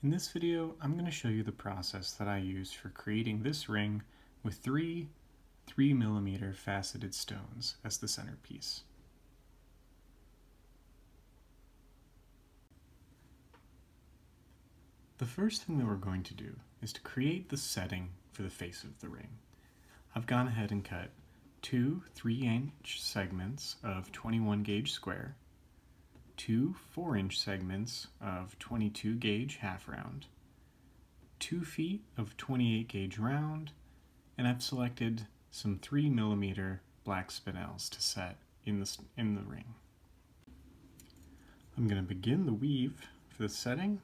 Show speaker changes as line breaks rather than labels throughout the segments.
In this video, I'm going to show you the process that I use for creating this ring with three 3mm faceted stones as the centerpiece. The first thing that we're going to do is to create the setting for the face of the ring. I've gone ahead and cut two 3-inch segments of 21 gauge square, two 4-inch segments of 22 gauge half round, 2 feet of 28 gauge round, and I've selected some 3mm black spinels to set in the ring. I'm going to begin the weave for the setting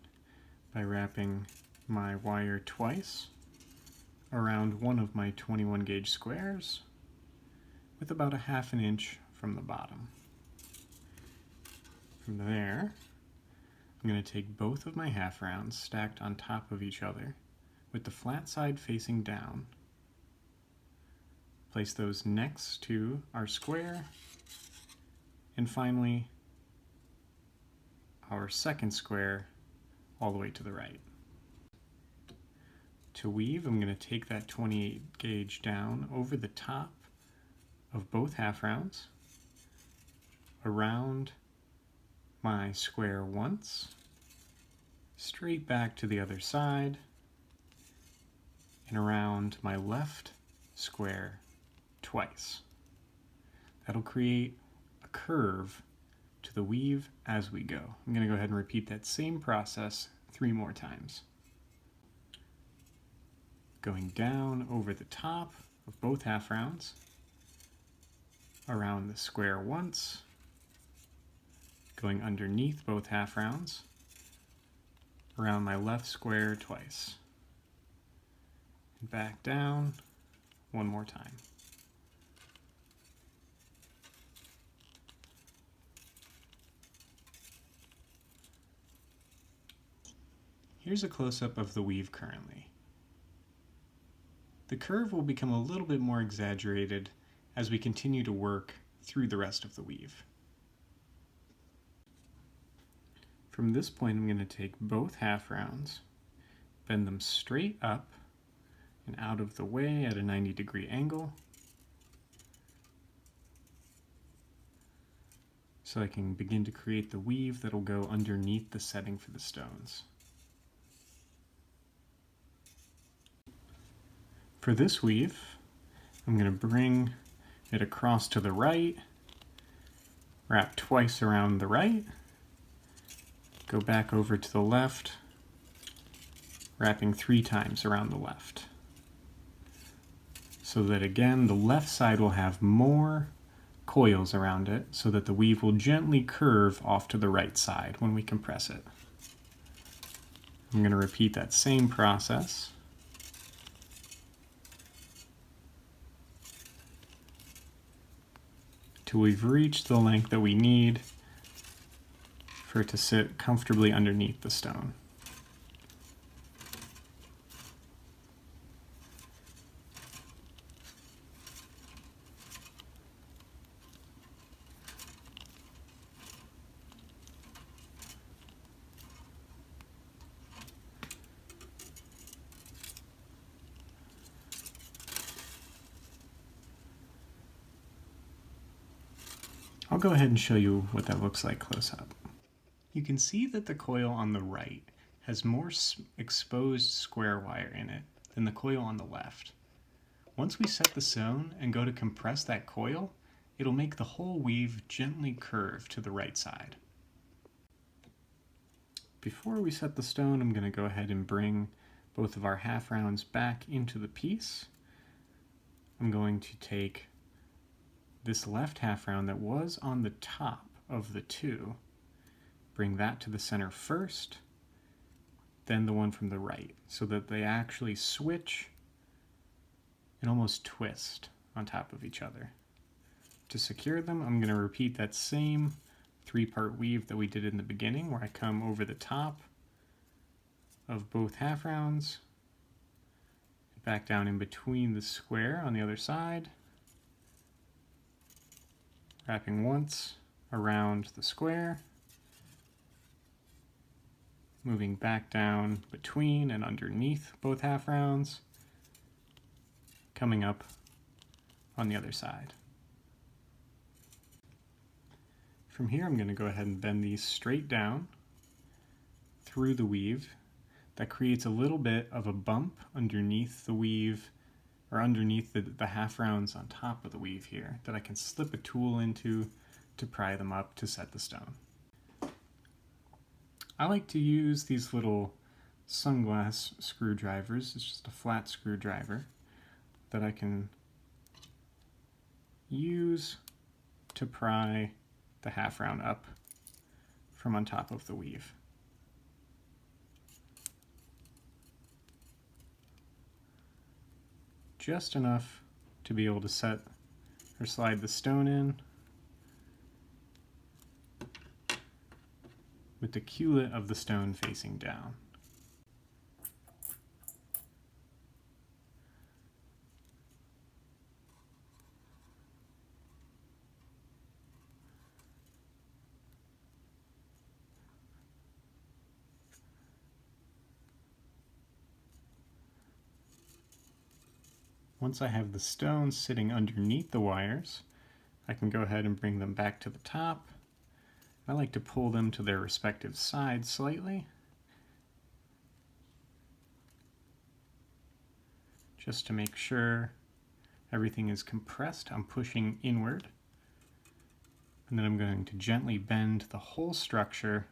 by wrapping my wire twice around one of my 21 gauge squares with about 1/2 inch from the bottom. From there, I'm going to take both of my half rounds stacked on top of each other with the flat side facing down. Place those next to our square, and finally our second square all the way to the right. To weave, I'm going to take that 28 gauge down over the top of both half rounds, around my square once, straight back to the other side, and around my left square twice. That'll create a curve to the weave as we go. I'm going to go ahead and repeat that same process 3 more times. Going down over the top of both half rounds, around the square once, going underneath both half rounds, around my left square twice, and back down one more time. Here's a close-up of the weave currently. The curve will become a little bit more exaggerated as we continue to work through the rest of the weave. From this point, I'm going to take both half rounds, bend them straight up and out of the way at a 90-degree angle so I can begin to create the weave that'll go underneath the setting for the stones. For this weave, I'm going to bring it across to the right, wrap twice around the right, go back over to the left, wrapping 3 times around the left. So that again, the left side will have more coils around it so that the weave will gently curve off to the right side when we compress it. I'm going to repeat that same process. Till we've reached the length that we need for it to sit comfortably underneath the stone. I'll go ahead and show you what that looks like close up. You can see that the coil on the right has more exposed square wire in it than the coil on the left. Once we set the stone and go to compress that coil, it'll make the whole weave gently curve to the right side. Before we set the stone, I'm going to go ahead and bring both of our half rounds back into the piece. I'm going to take this left half round that was on the top of the 2, bring that to the center first, then the one from the right, so that they actually switch and almost twist on top of each other. To secure them, I'm going to repeat that same 3-part weave that we did in the beginning, where I come over the top of both half rounds, back down in between the square on the other side, wrapping once around the square, moving back down between and underneath both half rounds, coming up on the other side. From here, I'm going to go ahead and bend these straight down through the weave. That creates a little bit of a bump underneath the weave, or underneath the half rounds on top of the weave here, that I can slip a tool into to pry them up to set the stone. I like to use these little sunglass screwdrivers. It's just a flat screwdriver that I can use to pry the half round up from on top of the weave. Just enough to be able to set or slide the stone in with the culet of the stone facing down. Once I have the stone sitting underneath the wires, I can go ahead and bring them back to the top. I like to pull them to their respective sides slightly, just to make sure everything is compressed. I'm pushing inward, and then I'm going to gently bend the whole structure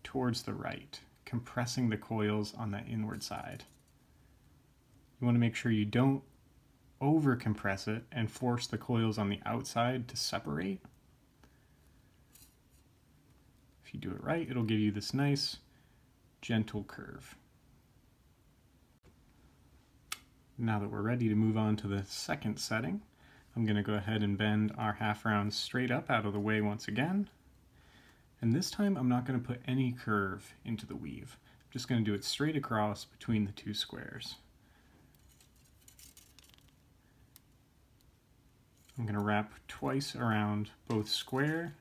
towards the right, compressing the coils on that inward side. You want to make sure you don't over compress it and force the coils on the outside to separate. If you do it right, it'll give you this nice, gentle curve. Now that we're ready to move on to the second setting, I'm going to go ahead and bend our half round straight up out of the way once again. And this time I'm not going to put any curve into the weave. I'm just going to do it straight across between the two squares. I'm going to wrap twice around both square,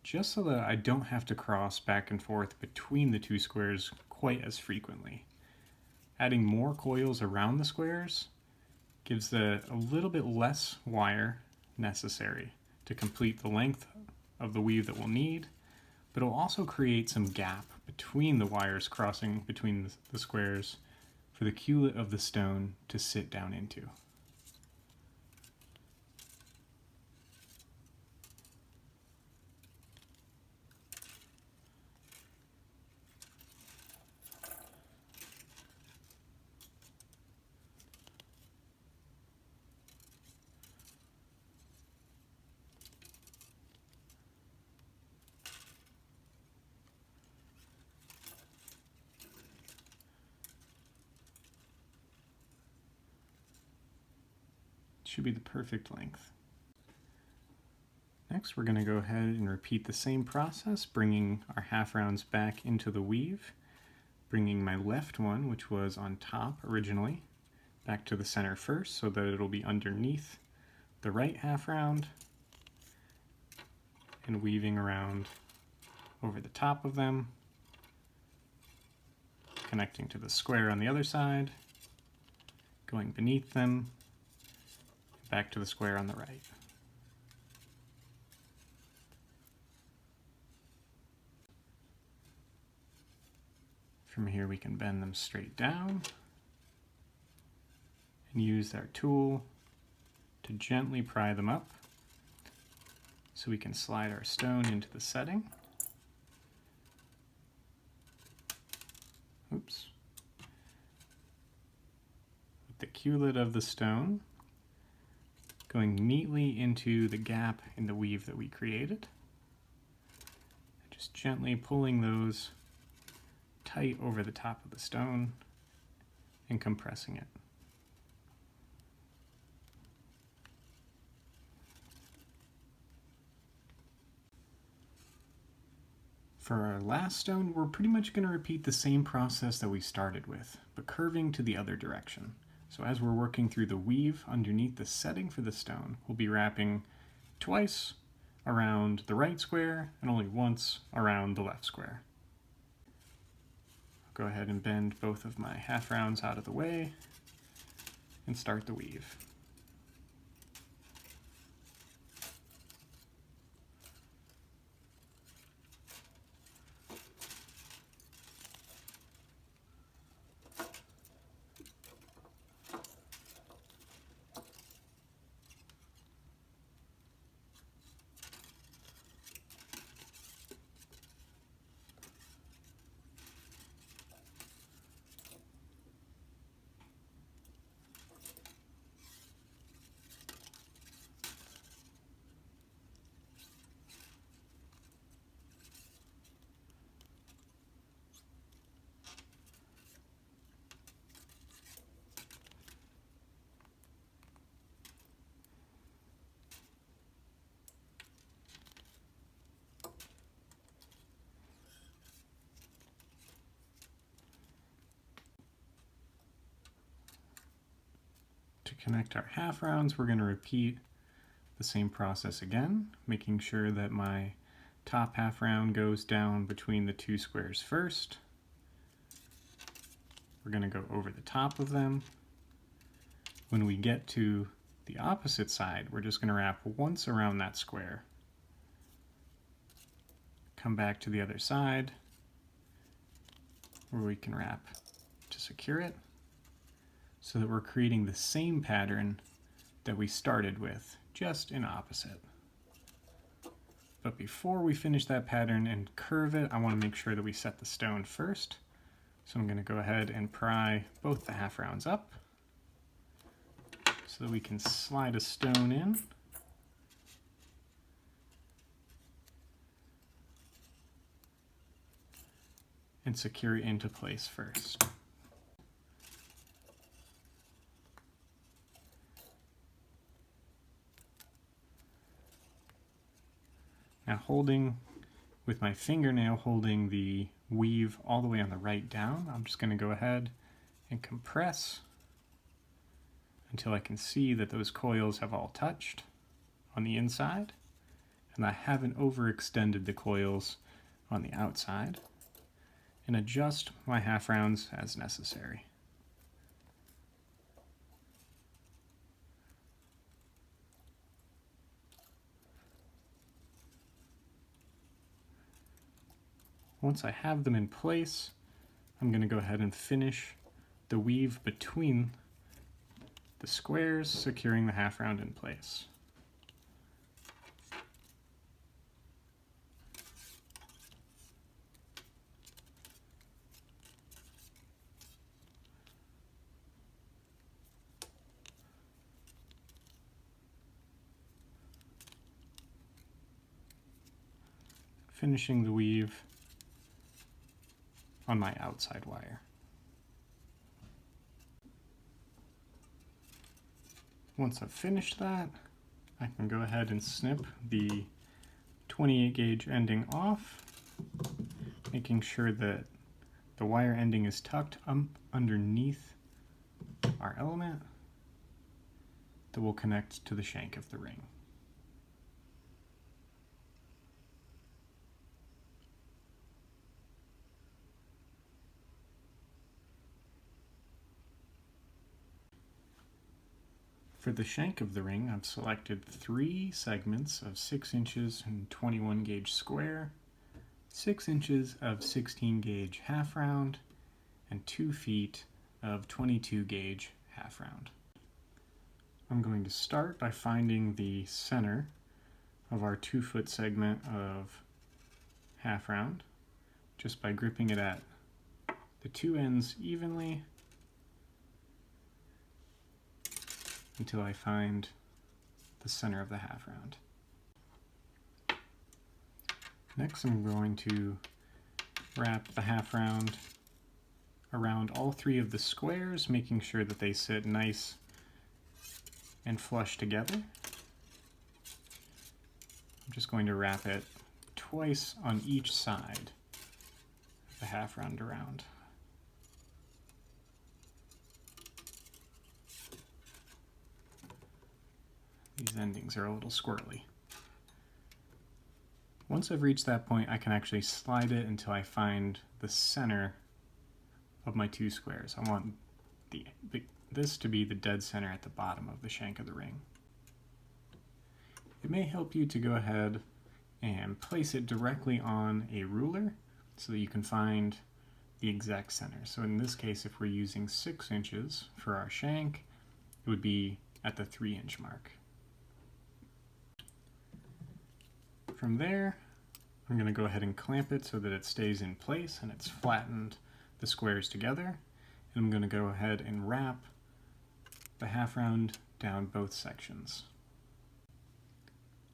just so that I don't have to cross back and forth between the two squares quite as frequently. Adding more coils around the squares gives a little bit less wire necessary to complete the length of the weave that we'll need, but it'll also create some gap between the wires crossing between the squares for the culet of the stone to sit down into. Should be the perfect length. Next, we're going to go ahead and repeat the same process, bringing our half rounds back into the weave, bringing my left one, which was on top originally, back to the center first so that it'll be underneath the right half round, and weaving around over the top of them, connecting to the square on the other side, going beneath them, back to the square on the right. From here we can bend them straight down and use our tool to gently pry them up so we can slide our stone into the setting. Oops. With the culet of the stone going neatly into the gap in the weave that we created. Just gently pulling those tight over the top of the stone and compressing it. For our last stone, we're pretty much going to repeat the same process that we started with, but curving to the other direction. So as we're working through the weave underneath the setting for the stone, we'll be wrapping twice around the right square and only once around the left square. I'll go ahead and bend both of my half rounds out of the way and start the weave. To connect our half rounds, we're going to repeat the same process again, making sure that my top half round goes down between the two squares first. We're going to go over the top of them. When we get to the opposite side, we're just going to wrap once around that square. Come back to the other side, where we can wrap to secure it, so that we're creating the same pattern that we started with, just in opposite. But before we finish that pattern and curve it, I want to make sure that we set the stone first. So I'm going to go ahead and pry both the half rounds up so that we can slide a stone in. And secure it into place first. Now with my fingernail holding the weave all the way on the right down, I'm just going to go ahead and compress until I can see that those coils have all touched on the inside, and I haven't overextended the coils on the outside, and adjust my half rounds as necessary. Once I have them in place, I'm going to go ahead and finish the weave between the squares, securing the half round in place. Finishing the weave on my outside wire. Once I've finished that, I can go ahead and snip the 28 gauge ending off, making sure that the wire ending is tucked underneath our element that will connect to the shank of the ring. For the shank of the ring, I've selected 3 segments of 6 inches and 21 gauge square, 6 inches of 16 gauge half round, and 2 feet of 22 gauge half round. I'm going to start by finding the center of our 2-foot segment of half round, just by gripping it at the 2 ends evenly until I find the center of the half round. Next, I'm going to wrap the half round around all 3 of the squares, making sure that they sit nice and flush together. I'm just going to wrap it twice on each side of the half round around. These endings are a little squirrely. Once I've reached that point, I can actually slide it until I find the center of my two squares. I want this to be the dead center at the bottom of the shank of the ring. It may help you to go ahead and place it directly on a ruler so that you can find the exact center. So in this case, if we're using 6 inches for our shank, it would be at the 3-inch mark. From there, I'm going to go ahead and clamp it so that it stays in place and it's flattened the squares together. And I'm going to go ahead and wrap the half round down both sections.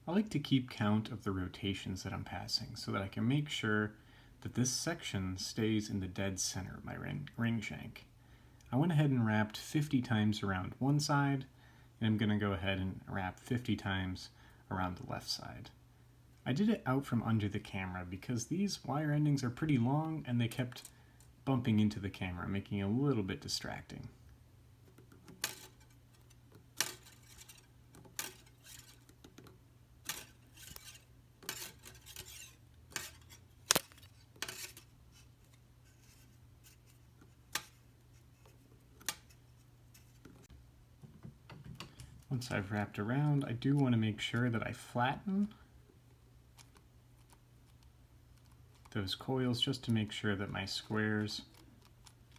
I like to keep count of the rotations that I'm passing so that I can make sure that this section stays in the dead center of my ring shank. I went ahead and wrapped 50 times around one side, and I'm going to go ahead and wrap 50 times around the left side. I did it out from under the camera because these wire endings are pretty long and they kept bumping into the camera, making it a little bit distracting. Once I've wrapped around, I do want to make sure that I flatten those coils just to make sure that my squares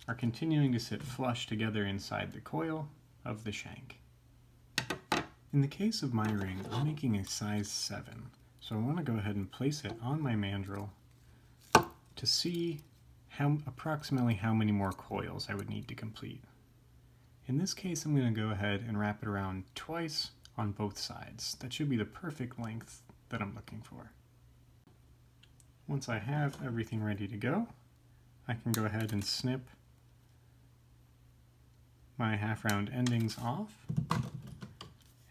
are continuing to sit flush together inside the coil of the shank. In the case of my ring, I'm making a size 7, so I want to go ahead and place it on my mandrel to see approximately how many more coils I would need to complete. In this case, I'm going to go ahead and wrap it around twice on both sides. That should be the perfect length that I'm looking for. Once I have everything ready to go, I can go ahead and snip my half round endings off. And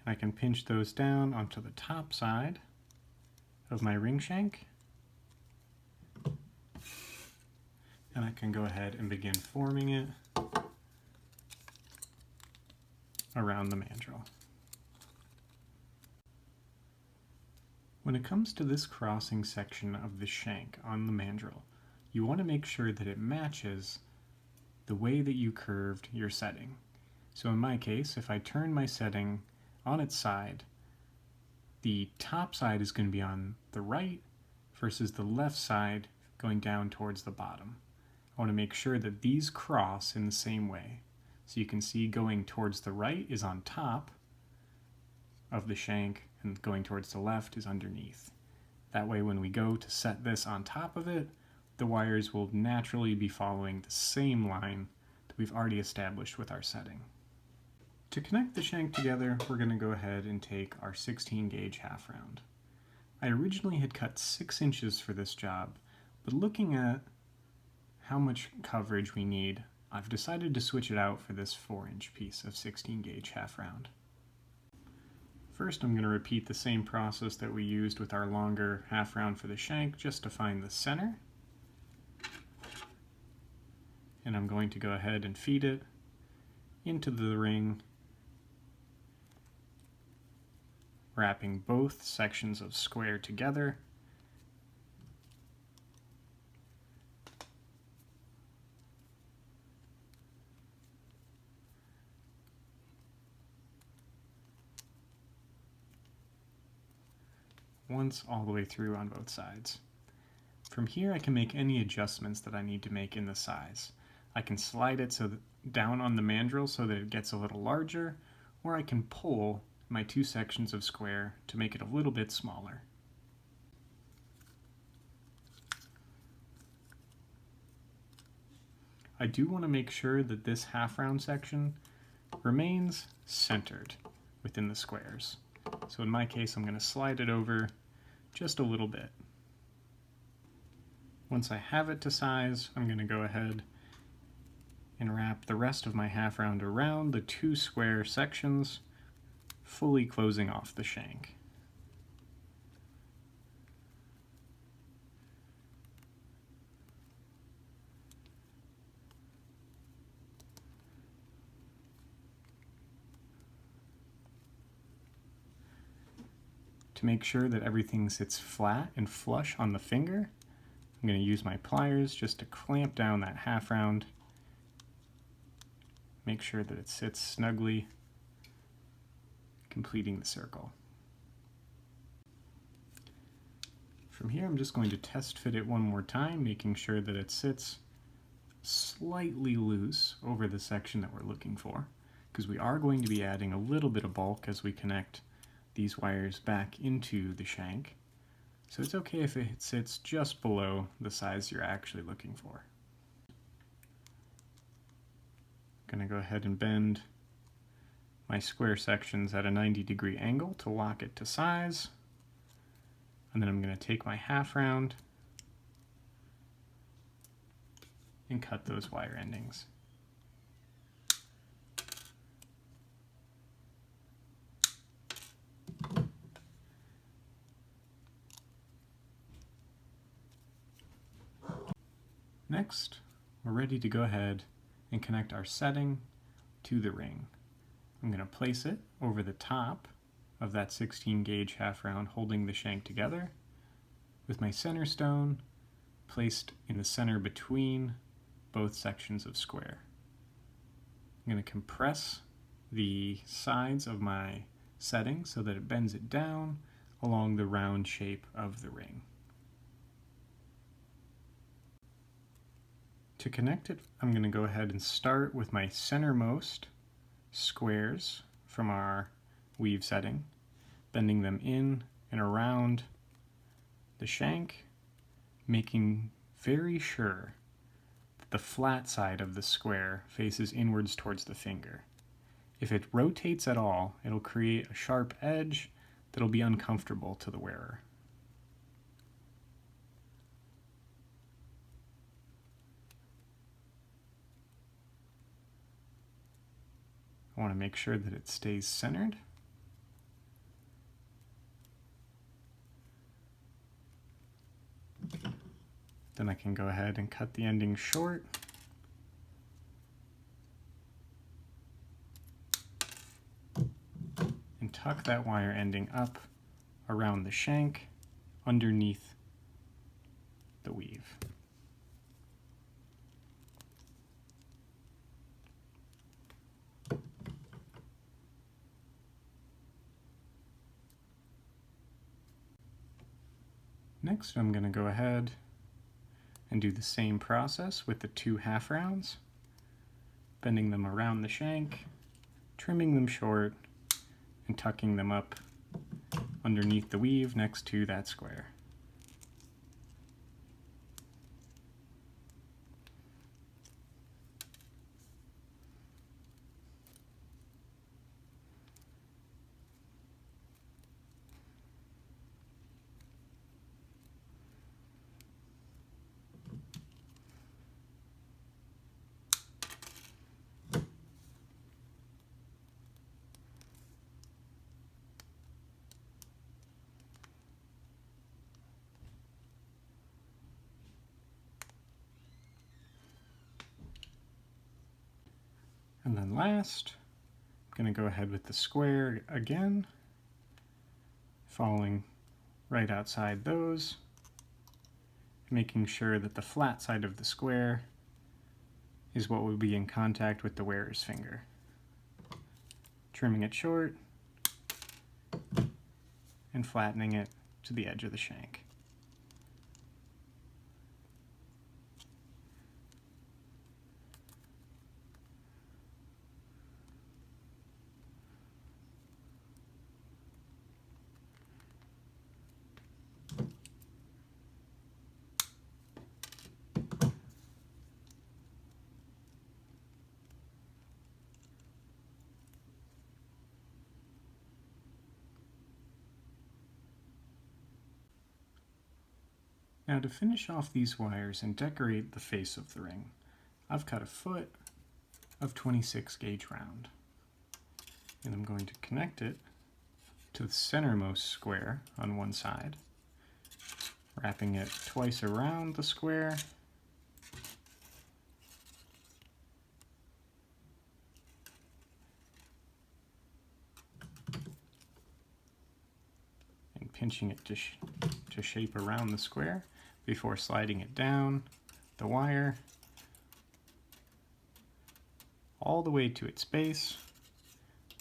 I can pinch those down onto the top side of my ring shank. And I can go ahead and begin forming it around the mandrel. When it comes to this crossing section of the shank on the mandrel, you want to make sure that it matches the way that you curved your setting. So in my case, if I turn my setting on its side, the top side is going to be on the right versus the left side going down towards the bottom. I want to make sure that these cross in the same way. So you can see going towards the right is on top of the shank and going towards the left is underneath. That way when we go to set this on top of it, the wires will naturally be following the same line that we've already established with our setting. To connect the shank together, we're going to go ahead and take our 16 gauge half round. I originally had cut 6 inches for this job, but looking at how much coverage we need, I've decided to switch it out for this 4-inch piece of 16 gauge half round. First, I'm going to repeat the same process that we used with our longer half round for the shank just to find the center. And I'm going to go ahead and feed it into the ring, wrapping both sections of square together. Once all the way through on both sides. From here I can make any adjustments that I need to make in the size. I can slide it down on the mandrel so that it gets a little larger, or I can pull my 2 sections of square to make it a little bit smaller. I do want to make sure that this half round section remains centered within the squares. So in my case, I'm going to slide it over just a little bit. Once I have it to size, I'm going to go ahead and wrap the rest of my half round around the 2 square sections, fully closing off the shank. To To make sure that everything sits flat and flush on the finger, I'm going to use my pliers just to clamp down that half round. Make sure that it sits snugly, completing the circle. From here, I'm just going to test fit it one more time, making sure that it sits slightly loose over the section that we're looking for, because we are going to be adding a little bit of bulk as we connect these wires back into the shank. So it's okay if it sits just below the size you're actually looking for. I'm going to go ahead and bend my square sections at a 90-degree angle to lock it to size. And then I'm going to take my half round and cut those wire endings. Next, we're ready to go ahead and connect our setting to the ring. I'm going to place it over the top of that 16 gauge half round, holding the shank together, with my center stone placed in the center between both sections of square. I'm going to compress the sides of my setting so that it bends it down along the round shape of the ring. To connect it, I'm going to go ahead and start with my centermost squares from our weave setting, bending them in and around the shank, making very sure that the flat side of the square faces inwards towards the finger. If it rotates at all, it'll create a sharp edge that'll be uncomfortable to the wearer. I want to make sure that it stays centered. Then I can go ahead and cut the ending short. And tuck that wire ending up around the shank underneath the weave. Next, I'm going to go ahead and do the same process with the two half rounds, bending them around the shank, trimming them short, and tucking them up underneath the weave next to that square. And then last, I'm going to go ahead with the square again, following right outside those, making sure that the flat side of the square is what will be in contact with the wearer's finger. Trimming it short and flattening it to the edge of the shank. Now to finish off these wires and decorate the face of the ring, I've cut a foot of 26 gauge round. And I'm going to connect it to the centermost square on one side, wrapping it twice around the square, pinching it to shape around the square before sliding it down the wire all the way to its base,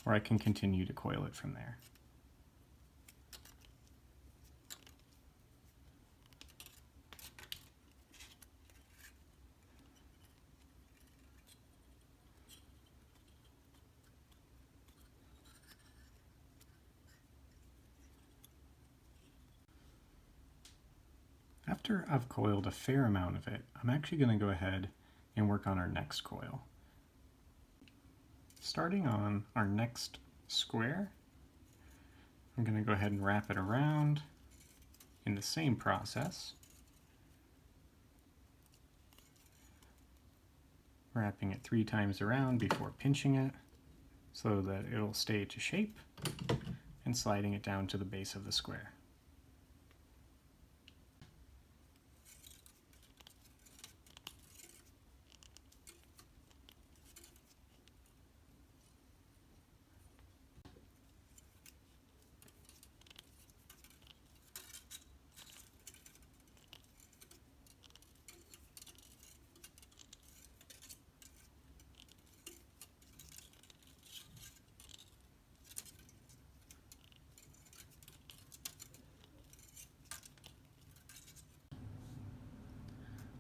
where I can continue to coil it from there. After I've coiled a fair amount of it, I'm actually going to go ahead and work on our next coil. Starting on our next square, I'm going to go ahead and wrap it around in the same process, wrapping it 3 times around before pinching it so that it'll stay to shape, and sliding it down to the base of the square.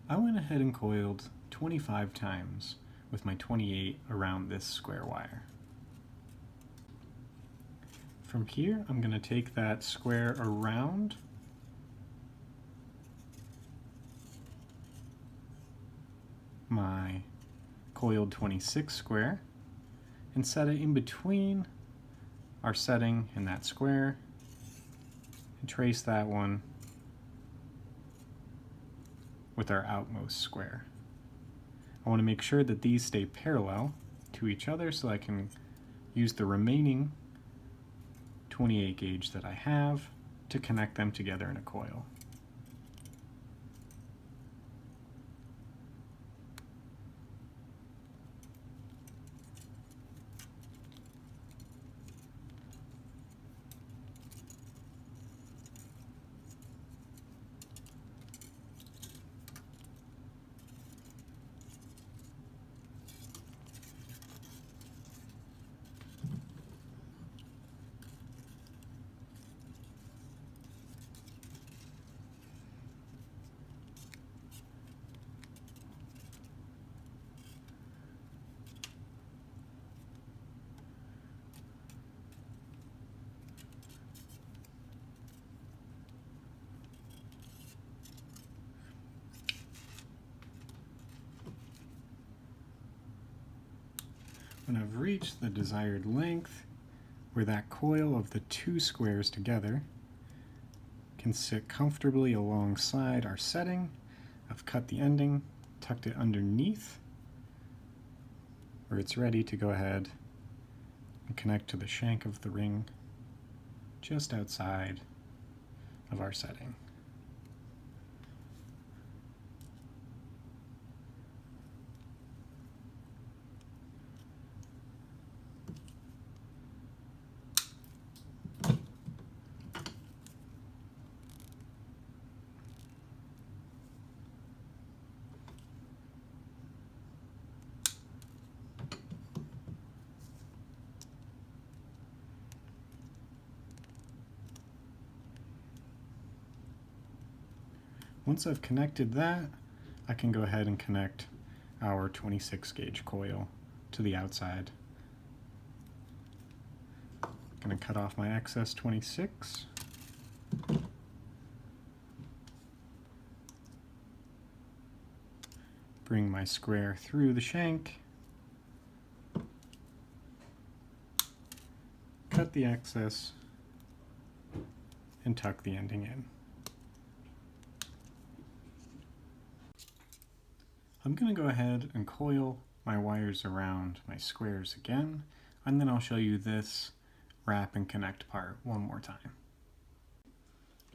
I went ahead and coiled 25 times with my 28 around this square wire. From here, I'm going to take that square around my coiled 26 square and set it in between our setting and that square, and trace that one with our outmost square. I want to make sure that these stay parallel to each other so I can use the remaining 28 gauge that I have to connect them together in a coil. When I've reached the desired length, where that coil of the 2 squares together can sit comfortably alongside our setting, I've cut the ending, tucked it underneath, where it's ready to go ahead and connect to the shank of the ring just outside of our setting. Once I've connected that, I can go ahead and connect our 26 gauge coil to the outside. I'm going to cut off my excess 26. Bring my square through the shank. Cut the excess and tuck the ending in. I'm going to go ahead and coil my wires around my squares again, and then I'll show you this wrap and connect part one more time.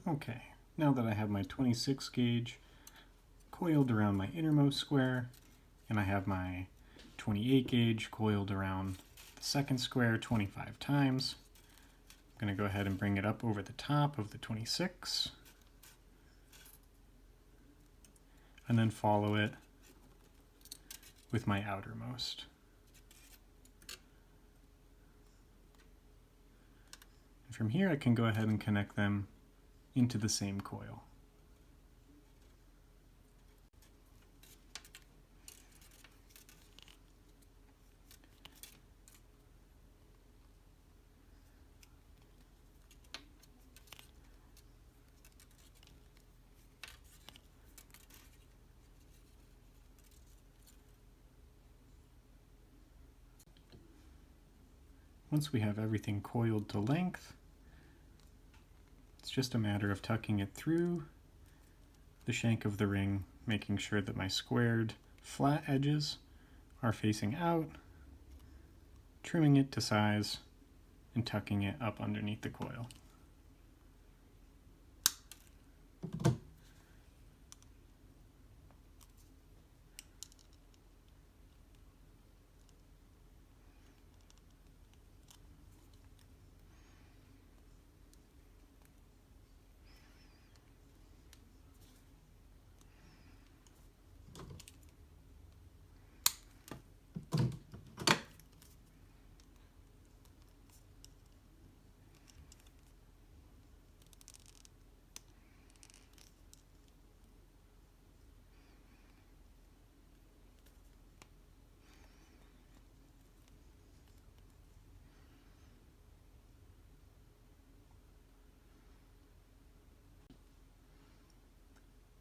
Okay, now that I have my 26 gauge coiled around my innermost square, and I have my 28 gauge coiled around the second square 25 times, I'm going to go ahead and bring it up over the top of the 26 and then follow it with my outermost. And from here I can go ahead and connect them into the same coil. Once we have everything coiled to length, it's just a matter of tucking it through the shank of the ring, making sure that my squared flat edges are facing out, trimming it to size, and tucking it up underneath the coil.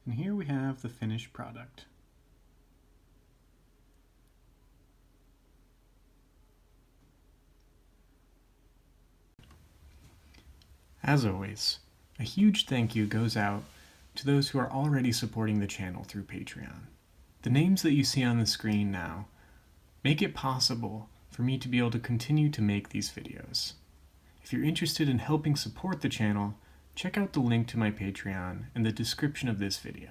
And here we have the finished product. As always, a huge thank you goes out to those who are already supporting the channel through Patreon. The names that you see on the screen now make it possible for me to be able to continue to make these videos. If you're interested in helping support the channel, check out the link to my Patreon in the description of this video.